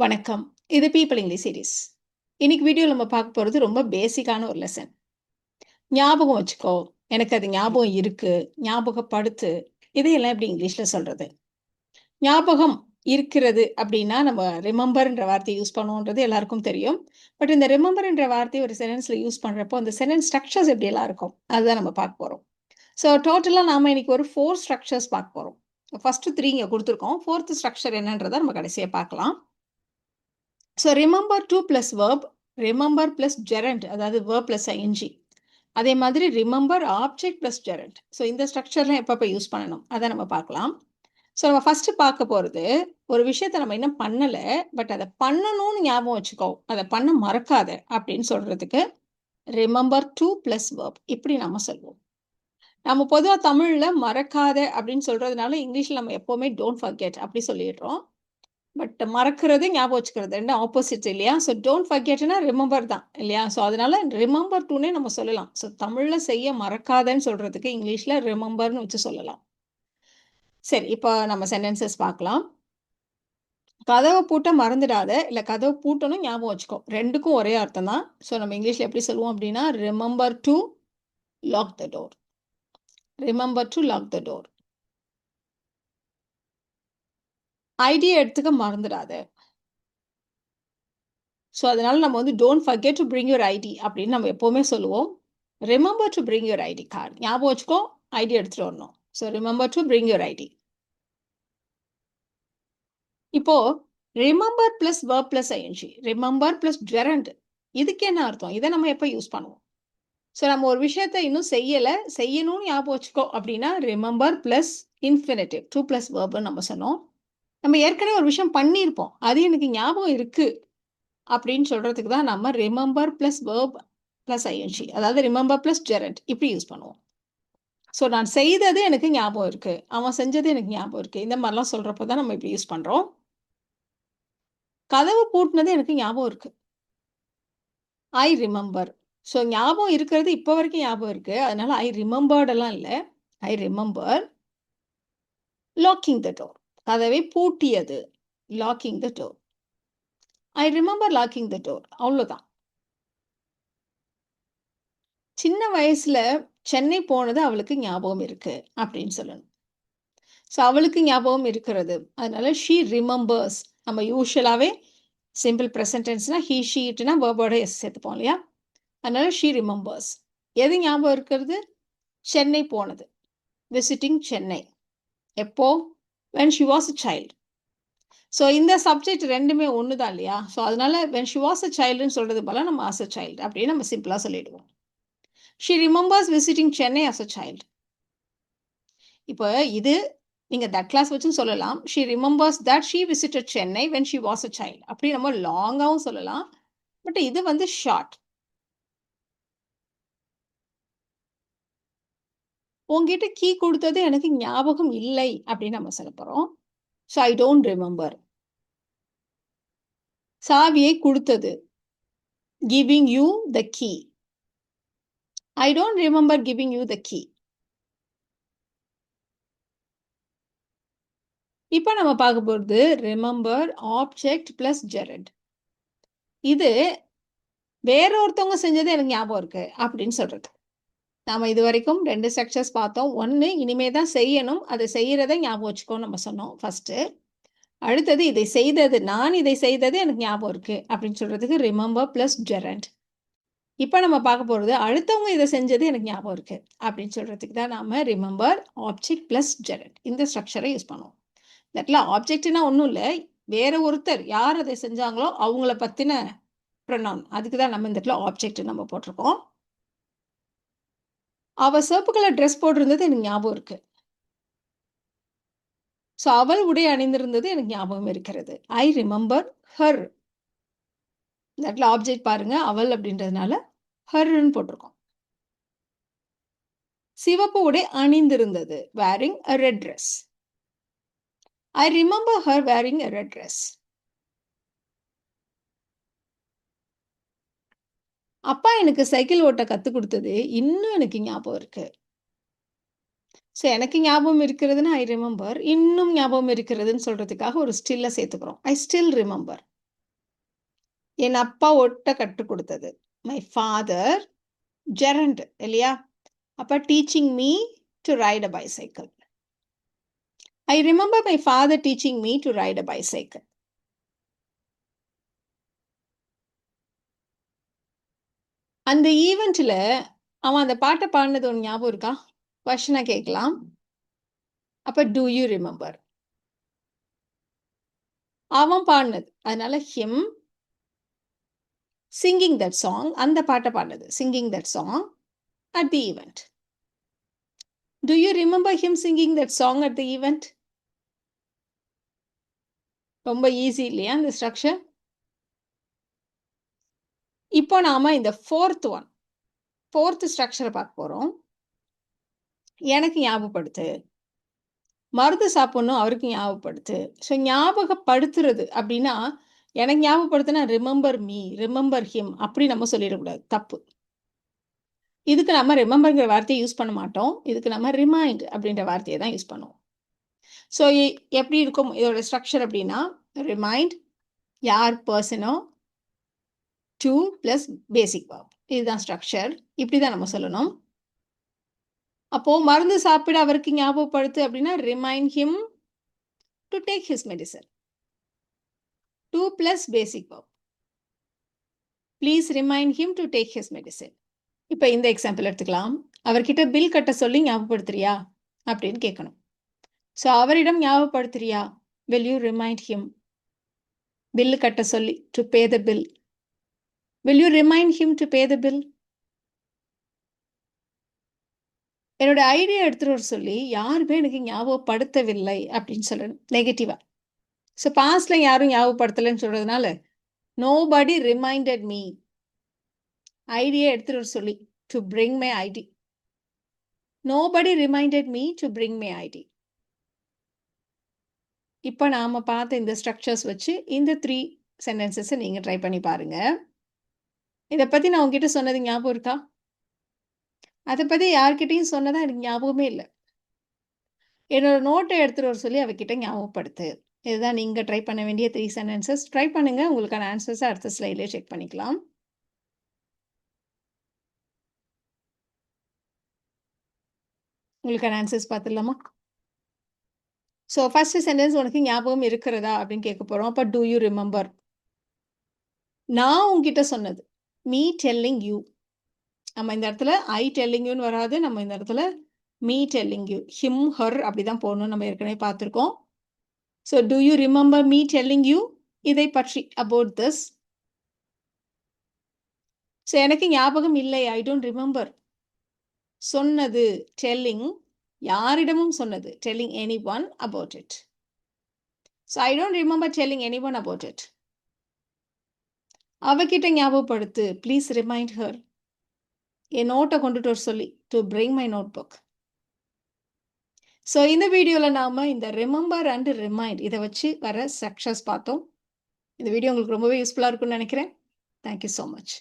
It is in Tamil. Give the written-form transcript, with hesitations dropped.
வணக்கம். இது பீப்பிள் இங்கிலீஷ் சீரிஸ். இன்னைக்கு வீடியோல நம்ம பார்க்க போறது ரொம்ப பேசிக்கான ஒரு லெசன். ஞாபகம் வச்சுக்கோ, எனக்கு அது ஞாபகம் இருக்கு, ஞாபகப்படுத்து, இதையெல்லாம் எப்படி இங்கிலீஷ்ல சொல்றது? ஞாபகம் இருக்கிறது அப்படின்னா, நம்ம ரிமெம்பர்ன்ற வார்த்தைய யூஸ் பண்ணுவோன்றது எல்லாருக்கும் தெரியும். பட் இந்த ரிமெம்பர்ன்ற வார்த்தைய ஒரு சென்டென்ஸ்ல யூஸ் பண்றப்போ, அந்த சென்டென்ஸ் ஸ்ட்ரக்சர்ஸ் எப்படியெல்லாம் இருக்கும்? அதுதான் நம்ம பார்க்க போறோம். ஸோ டோட்டலா நாம இன்னைக்கு ஒரு 4 ஸ்ட்ரக்சர்ஸ் பார்க்க போறோம். ஃபர்ஸ்ட் 3 இங்க குடுத்துருக்கோம். 4த் ஸ்ட்ரக்சர் என்னன்றத நம்ம கடைசியா பார்க்கலாம். So remember to plus verb, remember plus gerund, அதாவது வேர்ப் ப்ளஸ் ஐஎன்ஜி. அதே மாதிரி remember object plus gerund. So இந்த ஸ்ட்ரக்சர்லாம் எப்பப்போ யூஸ் பண்ணணும் அதை நம்ம பார்க்கலாம். ஸோ நம்ம ஃபர்ஸ்ட் பார்க்க போகிறது, ஒரு விஷயத்தை நம்ம இன்னும் பண்ணலை, பட் அதை பண்ணணும்னு ஞாபகம் வச்சுக்கோ, அதை பண்ண மறக்காத அப்படின்னு சொல்கிறதுக்கு ரிமெம்பர் டூ ப்ளஸ் வேர்ப் இப்படி நம்ம சொல்லுவோம். நம்ம பொதுவாக தமிழில் மறக்காத அப்படின்னு சொல்கிறதுனால இங்கிலீஷில் நம்ம எப்போவுமே டோன்ட் ஃபர்கெட் அப்படி சொல்லிடுறோம். பட் மறக்கிறது, ஞாபகம் வச்சுக்கிறது 2 ஆப்போசிட் இல்லையா? ஸோ டோன்ட் ஃபர்கெட்னா ரிமெம்பர் தான் இல்லையா? ஸோ அதனால ரிமெம்பர் டூனே நம்ம சொல்லலாம். ஸோ தமிழ்ல செய்ய மறக்காதன்னு சொல்றதுக்கு இங்கிலீஷ்ல ரிமெம்பர்னு வச்சு சொல்லலாம். சரி, இப்போ நம்ம சென்டென்சஸ் பார்க்கலாம். கதவை பூட்ட மறந்துடாத, இல்லை கதவை பூட்டணும் ஞாபகம் வச்சுக்கோ, ரெண்டுக்கும் ஒரே அர்த்தம் தான். ஸோ நம்ம இங்கிலீஷ்ல எப்படி சொல்லுவோம் அப்படின்னா, remember to lock the door. Remember to lock the door. ஐடியா எடுத்துக்க மறந்துடாத. ஸோ அதனால நம்ம வந்து don't forget to bring your ID அப்படின்னு நம்ம எப்போவுமே சொல்லுவோம். Remember to bring your ID card. ஞாபகம் வச்சுக்கோ, ஐடி எடுத்துட்டு வரணும். So remember to bring your ID. இப்போ remember plus verb plus ING, remember plus gerund, இதுக்கு என்ன அர்த்தம்? இதை நம்ம எப்போ யூஸ் பண்ணுவோம்? ஸோ நம்ம ஒரு விஷயத்தை இன்னும் செய்யலை, செய்யணும்னு ஞாபகம் வச்சுக்கோ அப்படின்னா remember plus infinitive to plus வேர்ப்னு நம்ம சொன்னோம். நம்ம ஏற்கனவே ஒரு விஷயம் பண்ணியிருப்போம், அது எனக்கு ஞாபகம் இருக்கு அப்படின்னு சொல்றதுக்கு தான் நம்ம remember plus verb plus ING, அதாவது ரிமெம்பர் பிளஸ் ஜெரண்ட் இப்படி யூஸ் பண்ணுவோம். ஸோ நான் செய்தது எனக்கு ஞாபகம் இருக்கு, அவன் செஞ்சது எனக்கு ஞாபகம் இருக்கு, இந்த மாதிரிலாம் சொல்றப்போ தான் நம்ம இப்படி யூஸ் பண்றோம். கதவு பூட்டினது எனக்கு ஞாபகம் இருக்கு, ஐ ரிமெம்பர். ஸோ ஞாபகம் இருக்கிறது இப்போ வரைக்கும் ஞாபகம் இருக்கு, அதனால ஐ ரிமெம்பர்டெல்லாம் இல்லை, I remember locking the door. கதவை பூட்டியது, locking the door. I remember locking the door, அவ்வளோதான். சின்ன வயசுல சென்னை போனது அவளுக்கு ஞாபகம் இருக்கு அப்படின்னு சொல்லணும். ஸோ அவளுக்கு ஞாபகம் இருக்கிறது, அதனால ஷீ ரிமெம்பர்ஸ். நம்ம யூஷுவலாகவே சிம்பிள் ப்ரெசன்ட் டென்ஸ்னா ஹீ ஷீட்னா வேர்போட எஸ் சேர்த்துப்போம் இல்லையா? அதனால ஷீ ரிமெம்பர்ஸ். எது ஞாபகம் இருக்கிறது? சென்னை போனது, விசிட்டிங் சென்னை. எப்போ? when she was a child. So இந்த சப்ஜெக்ட் ரெண்டுமே ஒன்று தான் இல்லையா? ஸோ அதனால when she was a childன்னு சொல்றது போல நம்ம as a child அப்படின்னு நம்ம சிம்பிளாக சொல்லிடுவோம். she remembers visiting Chennai as a child. இப்போ இது நீங்க தட் கிளாஸ் வச்சும் சொல்லலாம். she remembers that she visited Chennai when she was a child. அப்படி நம்ம லாங்காகவும் சொல்லலாம். பட் இது வந்து ஷார்ட். உங்ககிட்ட கீ கொடுத்தது எனக்கு ஞாபகம் இல்லை அப்படின்னு நம்ம சொல்ல போறோம். So I don't remember. சாவியை கொடுத்தது, giving you the key. I don't remember giving you the key. இப்போ நம்ம பார்க்க போகிறது ரிமெம்பர் ஆப்ஜெக்ட் பிளஸ் ஜெரண்ட். இது வேற ஒருத்தவங்க செஞ்சது எனக்கு ஞாபகம் இருக்கு அப்படின்னு சொல்றது. நாம இது வரைக்கும் 2 ஸ்ட்ரக்சர்ஸ் பார்த்தோம். ஒன்று இனிமே தான் செய்யணும், அதை செய்யறதை ஞாபகம் வச்சுக்கோன்னு நம்ம சொன்னோம் ஃபர்ஸ்ட். அடுத்தது இதை செய்தது, நான் இதை செய்தது எனக்கு ஞாபகம் இருக்கு அப்படின்னு சொல்றதுக்கு ரிமெம்பர் பிளஸ் ஜெரண்ட். இப்போ நம்ம பார்க்க போகிறது அடுத்தவங்க இதை செஞ்சது எனக்கு ஞாபகம் இருக்கு அப்படின்னு சொல்றதுக்கு தான் நாம ரிமெம்பர் ஆப்ஜெக்ட் பிளஸ் ஜெரண்ட் இந்த ஸ்ட்ரக்சரை யூஸ் பண்ணுவோம். இந்த இடத்துல ஆப்ஜெக்ட்னா ஒன்றும் இல்லை, வேற ஒருத்தர் யார் அதை செஞ்சாங்களோ அவங்கள பற்றின ப்ரொனவுன், அதுக்கு தான் நம்ம இந்த இடத்துல ஆப்ஜெக்ட் நம்ம போட்டிருக்கோம். அவ சிவப்பு கலர் ட்ரெஸ் போட்டிருந்தது எனக்கு ஞாபகம் இருக்கு. ஸோ அவள் உடை அணிந்திருந்தது எனக்கு ஞாபகம் இருக்கிறது. ஐ ரிமெம்பர் ஹர். இந்த இடத்துல ஆப்ஜெக்ட் பாருங்க, அவள் அப்படின்றதுனால ஹர்ன்னு போட்டிருக்கோம். சிவப்பு உடை அணிந்திருந்தது, wearing a red dress. I remember her wearing a red dress. அப்பா எனக்கு சைக்கிள் ஓட்ட கற்றுக் கொடுத்தது இன்னும் எனக்கு ஞாபகம் இருக்கு. ஸோ எனக்கு ஞாபகம் இருக்கிறதுன்னு ஐ ரிமெம்பர், இன்னும் ஞாபகம் இருக்கிறதுன்னு சொல்றதுக்காக ஒரு ஸ்டில்லை சேர்த்துக்கிறோம். I still remember. என் அப்பா ஒட்ட கற்றுக் கொடுத்தது. மை ஃபாதர் ஜெரண்ட் இல்லையா? அப்ப teaching me to right a bicycle. I remember my father teaching me to right a bicycle. அந்த ஈவெண்ட்ல அவன் அந்த பாட்டை பாடினது ஒரு ஞாபகம் இருக்கா? கொஸ்டினா கேட்கலாம். அப்ப டூ யூ ரிமெம்பர்? அவன் பாடினது, அதனால ஹிம் சிங்கிங் தட் சாங், அந்த பாட்டை பாடினது singing that song at the event. To you remember him singing that song at the event? ரொம்ப ஈஸி இல்லையா இந்த ஸ்ட்ரக்சர்? இப்போ நாம இந்த ஃபோர்த் ஸ்ட்ரக்சரை பார்க்க போறோம். எனக்கு ஞாபகப்படுத்து, மருந்து சாப்பிடணும் அவருக்கு ஞாபகப்படுத்து. ஸோ ஞாபகப்படுத்துறது அப்படின்னா, எனக்கு ஞாபகப்படுத்தினா ரிமெம்பர் மீ, ரிமெம்பர் ஹிம் அப்படி நம்ம சொல்லிடக்கூடாது, தப்பு. இதுக்கு நம்ம ரிமெம்பர்ங்கிற வார்த்தையை யூஸ் பண்ண மாட்டோம். இதுக்கு நம்ம ரிமைண்ட் அப்படின்ற வார்த்தையை தான் யூஸ் பண்ணுவோம். ஸோ எப்படி இருக்கும் இதோட ஸ்ட்ரக்சர் அப்படின்னா, ரிமைண்ட் யார் பர்சனோ, டு பிளஸ் பேசிக் வர்ப், இதுதான் ஸ்ட்ரக்சர். இப்படி தான் நம்ம சொல்லணும். அப்போ மருந்து சாப்பிட அவருக்கு ஞாபகப்படுத்து அப்படின்னா remind him to take his medicine. To plus basic வர்ப். Please remind him to take his medicine. இப்போ இந்த எக்ஸாம்பிள் எடுத்துக்கலாம். அவர்கிட்ட பில் கட்ட சொல்லி ஞாபகப்படுத்துறியா அப்படின்னு கேட்கணும். ஸோ அவரிடம் ஞாபகப்படுத்துறியா? Will you remind him? Bill கட்ட சொல்லி, to pay the bill. Will you remind him to pay the bill? என்னோட ஐடியா எடுத்துட்டு வர சொல்லி யாருமே எனக்கு ஞாபகப்படுத்தவில்லை அப்படின்னு சொல்லணும், நெகட்டிவா. ஸோ பாஸ்ட்ல யாரும் ஞாபகப்படுத்தலைன்னு சொல்றதுனால நோபடி ரிமைண்டட் மீ. ஐடியா எடுத்துட்டு வர சொல்லி, to bring my ID. Nobody reminded me to bring my ID. இப்போ நாம பார்த்த இந்த ஸ்ட்ரக்சர்ஸ் வச்சு இந்த 3 சென்டென்சஸை நீங்க ட்ரை பண்ணி பாருங்க. இதை பத்தி நான் உங்ககிட்ட சொன்னது ஞாபகம் இருக்கா? அதை பத்தி யார்கிட்டையும் சொன்னதா எனக்கு ஞாபகமே இல்லை. என்னோட நோட்டை எடுத்துட்டு வர சொல்லி அவகிட்ட ஞாபகப்படுத்து. இதுதான் நீங்க ட்ரை பண்ண வேண்டிய 3 சென்டென்சஸ். ட்ரை பண்ணுங்க, உங்களுக்கான ஆன்சர்ஸை அடுத்த ஸ்லைட்லேயே செக் பண்ணிக்கலாம். உங்களுக்கான ஆன்சர்ஸ் பார்த்துடலாமா? ஸோ ஃபர்ஸ்ட் சென்டென்ஸ் உனக்கு ஞாபகம் இருக்கிறதா அப்படின்னு கேட்க போறோம். அப்போ டூ யூ ரிமெம்பர்? நான் உங்ககிட்ட சொன்னது, மீ டெல்லிங் யூ. நம்ம இந்த இடத்துல ஐ டெல்லிங் யூன்னு வராது, நம்ம இந்த இடத்துல me telling you, him her அப்படிதான் போகணும், நம்ம ஏற்கனவே பார்த்துருக்கோம். So do you remember me telling you? இதை பற்றி, அபவுட் திஸ். ஸோ எனக்கு ஞாபகம் இல்லை, ஐ டோன்ட் ரிமெம்பர். சொன்னது, டெல்லிங், யாரிடமும் சொன்னது, telling anyone about it. So I don't remember telling anyone about it. அவகிட்ட ஞாபகப்படுத்து, ப்ளீஸ் ரிமைண்ட் ஹர். என் நோட்டை கொண்டுட்டு வர சொல்லி, to bring my notebook. So இந்த வீடியோவில் நாம் இந்த ரிமெம்பர் அண்ட் ரிமைண்ட் இதை வச்சு வர ஸ்ட்ரக்சர்ஸ் பார்த்தோம். இந்த வீடியோ உங்களுக்கு ரொம்பவே யூஸ்ஃபுல்லாக இருக்கும்னு நினைக்கிறேன். Thank you so much.